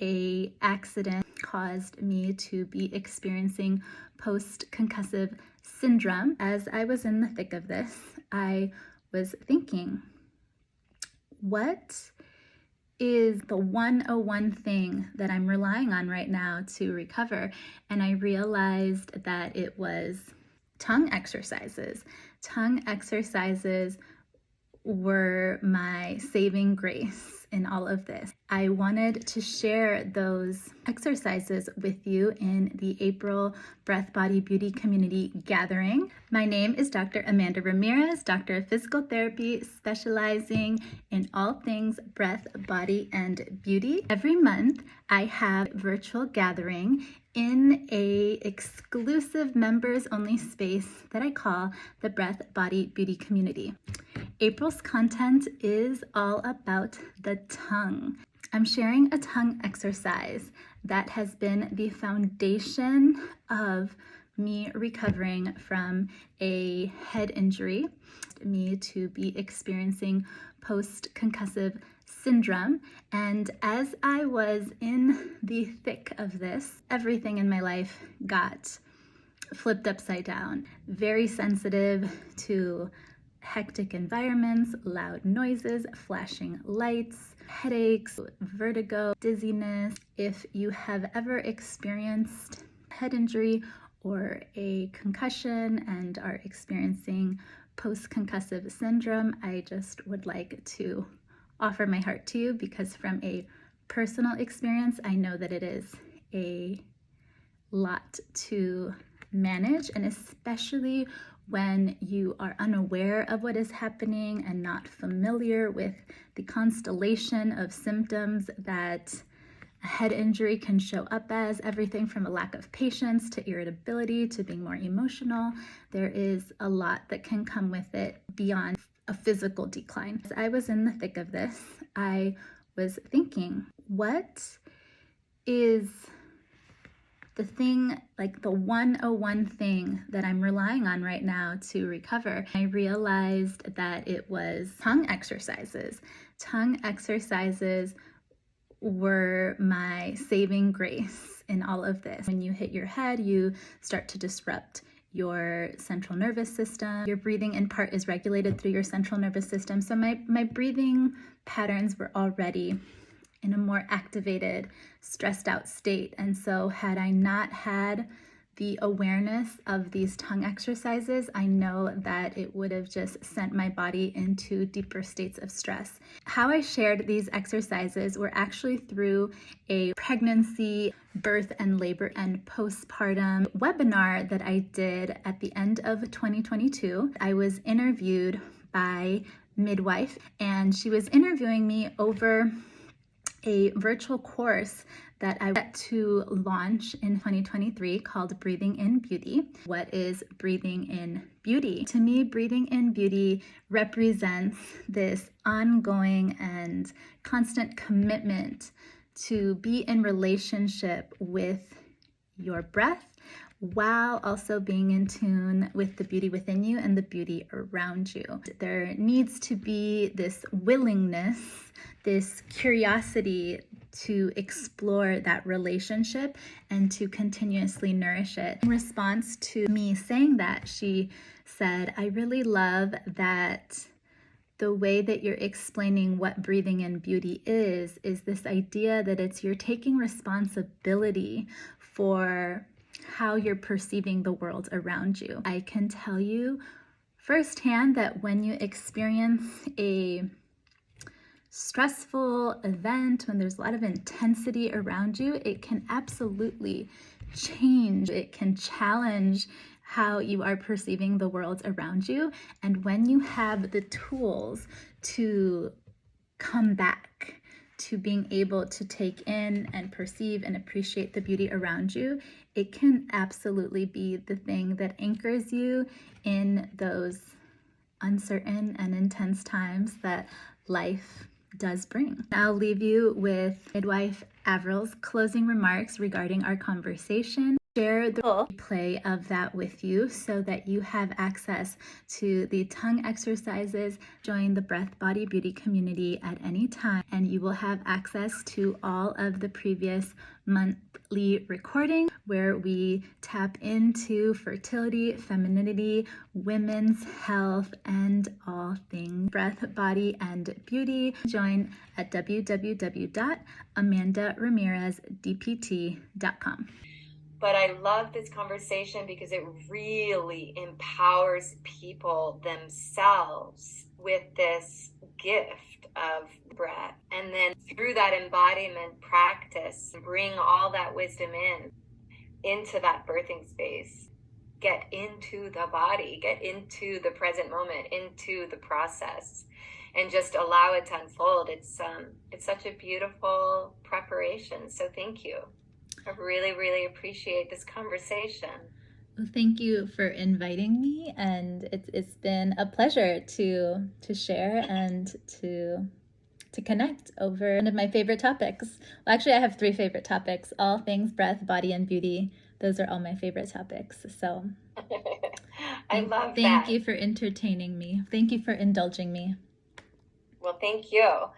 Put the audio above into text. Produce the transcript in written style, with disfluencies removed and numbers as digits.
a accident caused me to be experiencing post-concussive syndrome. As I was in the thick of this, I was thinking, what is the 101 thing that I'm relying on right now to recover? And I realized that it was tongue exercises. Tongue exercises were my saving grace in all of this. I wanted to share those exercises with you in the April Breath Body Beauty Community Gathering. My name is Dr. Amanda Ramirez, Doctor of Physical Therapy, specializing in all things breath, body, and beauty. Every month, I have a virtual gathering in a exclusive members only space that I call the Breath Body Beauty Community. April's content is all about the tongue. I'm sharing a tongue exercise that has been the foundation of me recovering from a head injury, me to be experiencing post-concussive syndrome. And as I was in the thick of this, everything in my life got flipped upside down. Very sensitive to hectic environments, loud noises, flashing lights, headaches, vertigo, dizziness. If you have ever experienced head injury or a concussion and are experiencing post-concussive syndrome, I just would like to offer my heart to you, because from a personal experience, I know that it is a lot to manage, and especially when you are unaware of what is happening and not familiar with the constellation of symptoms that a head injury can show up as, everything from a lack of patience to irritability to being more emotional. There is a lot that can come with it beyond a physical decline. As I was in the thick of this, I was thinking, what is the thing, like the 101 thing that I'm relying on right now to recover? I realized that it was tongue exercises. Tongue exercises were my saving grace in all of this. When you hit your head, you start to disrupt your central nervous system. Your breathing in part is regulated through your central nervous system. So my breathing patterns were already in a more activated, stressed out state. And so had I not had the awareness of these tongue exercises, I know that it would have just sent my body into deeper states of stress. How I shared these exercises were actually through a pregnancy, birth and labor and postpartum webinar that I did at the end of 2022. I was interviewed by Midwife, and she was interviewing me over a virtual course that I went to launch in 2023 called Breathing in Beauty. What is breathing in beauty? To me, breathing in beauty represents this ongoing and constant commitment to be in relationship with your breath, while also being in tune with the beauty within you and the beauty around you. There needs to be this willingness, this curiosity to explore that relationship and to continuously nourish it. In response to me saying that, she said, I really love that the way that you're explaining what breathing in beauty is this idea that you're taking responsibility for how you're perceiving the world around you. I can tell you firsthand that when you experience a stressful event, when there's a lot of intensity around you, it can absolutely change. It can challenge how you are perceiving the world around you. And when you have the tools to come back to being able to take in and perceive and appreciate the beauty around you, it can absolutely be the thing that anchors you in those uncertain and intense times that life does bring. I'll leave you with Midwife Avril's closing remarks regarding our conversation. share the replay of that with you so that you have access to the tongue exercises. Join the Breath Body Beauty community at any time, and you will have access to all of the previous monthly recordings where we tap into fertility, femininity, women's health, and all things breath, body, and beauty. Join at www.amandaramirez.dpt.com. But I love this conversation because it really empowers people themselves with this gift of breath. And then through that embodiment practice, bring all that wisdom into that birthing space. Get into the body, get into the present moment, into the process, and just allow it to unfold. It's such a beautiful preparation. So thank you. I really, really appreciate this conversation. Well, thank you for inviting me, and it's been a pleasure to share and to connect over one of my favorite topics. Well, actually, I have 3 favorite topics: all things breath, body, and beauty. Those are all my favorite topics. So I love that. Thank you for entertaining me. Thank you for indulging me. Well, thank you.